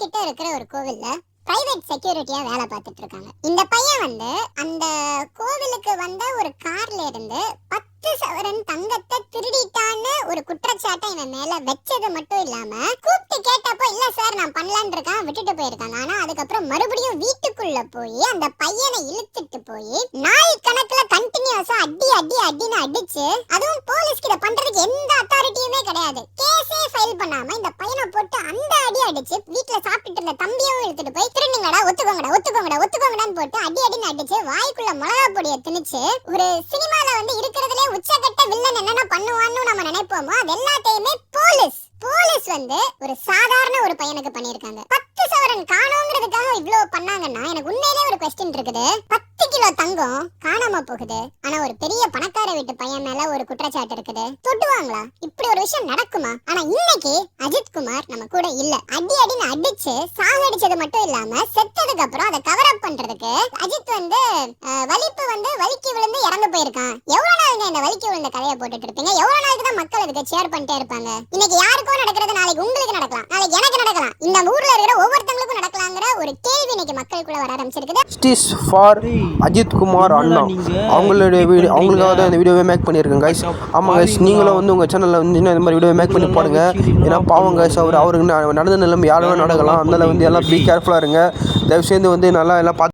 கிட்ட இருக்கிற ஒரு கோவில்ல பிரைவேட் செக்யூரிட்டியா வேலை பார்த்துட்டு இருக்காங்க. இந்த பையன் அந்த கோவிலுக்கு வந்த ஒரு கார்ல இருந்து 10 சவரன் தங்கத்தை திருடிட்டான்னு ஒரு குற்றச்சாட்டை இவன் மேல வச்சது மட்டும் இல்லாம கூப்பிட்டு கேட்டப்போ இல்ல சார் நான் பண்ணலான்னு இருக்கேன் விட்டுட்டு போயிருக்காங்க. ஆனா அதுக்கப்புறம் மறுபடியும் வீட்டுக்குள்ள போய் அந்த பையனை இழுத்துட்டு போய் நாள் கணக்குல கண்டினியூஸா அடின்னு அடிச்சு, அதுவும் போலீஸ்க்கு இதை பண்றதுக்கு எந்த அத்தாரிட்டியுமே கிடையாது, கேஸே ஃபைல் பண்ணாம இந்த பையனை போட்டு அந்த அடிச்சு வீட்டுல சாப்பிட்டுட்டு இருந்த தம்பியும் இழுத்துட்டு போய் திருடுங்கடா ஒத்துக்கோங்கடான்னு போட்டு அடின்னு அடிச்சு வாய்க்குள்ள மிளகா பொடியை திணிச்சு, ஒரு சினிமால இருக்கிறதுலே உச்சகட்ட வில்லன் என்னென்ன பண்ணுவான்னு நம்ம நினைப்போமோ அது எல்லாத்தையுமே போலீஸ் ஒரு சாதாரண ஒரு பையனுக்கு பண்ணிருக்காங்க. 10 சவரன் காணோங்கிறதுக்காக இவ்வளவு பண்ணாங்கன்னா எனக்கு உண்மையிலே ஒரு क्वेश्चन இருக்குது. 10 கிலோ தங்கம் காணாம போகுது, ஆனா ஒரு பெரிய பணக்கார வீட்டு பையன் மேல ஒரு குற்றச்சாட்டு இருக்குது, தொட்டுவாங்களா? இப்படி ஒரு விஷயம் நடக்குமா? ஆனா இன்னைக்கு அஜித் குமார் நம்ம கூட இல்ல. அடின்னு அடிச்சு சாகடிச்சது மட்டும் இல்லாம செத்ததுக்கு அப்புறம் அதை கவர் அப் பண்றதுக்கு அஜித் வலிக்கு விழுந்து இறந்து போயிருக்கான். எவ்வளவு நாளுங்க இந்த வலிக்கு விழுந்த கதையை போட்டுட்டு இருப்பீங்க? எவ்வளவு நாளுக்கு தான் மக்கள் இதுக்கு ஷேர் பண்ணிட்டே இருப்பாங்க? இன்னைக்கு யாருக்கோ நடக்கிறது நாளைக்கு உங்களுக்கு நடக்கலாம், நாளைக்கு எனக்கு நடக்கலாம், இந்த ஊர்ல இருக்கிற ஒவ்வொருத்தங்களுக்கும் நடக்கலாங்கிற ஒரு கேள்வி இன்னைக்கு மக்களுக்குள்ள வர ஆரம்பிச்சிருக்குது. ஜஸ்டிஸ் ஃபார் அஜித் குமார் அண்ணா அவங்களுடைய அவங்களுக்காக தான் இந்த வீடியோவை மேக் பண்ணியிருக்கேன் கைஸ். ஆமாம் கைஸ், நீங்களும் உங்கள் சேனலில் இந்த மாதிரி வீடியோ மேக் பண்ணி பாருங்க. ஏன்னா பாவம் கைஸ், அவருக்கு நடந்த நிலைமை யாரும் நடக்கலாம். அதனால எல்லாம் பி கேர்ஃபுல்லாக இருங்க. தயவுசெய்து நல்லா எல்லாம் பார்த்து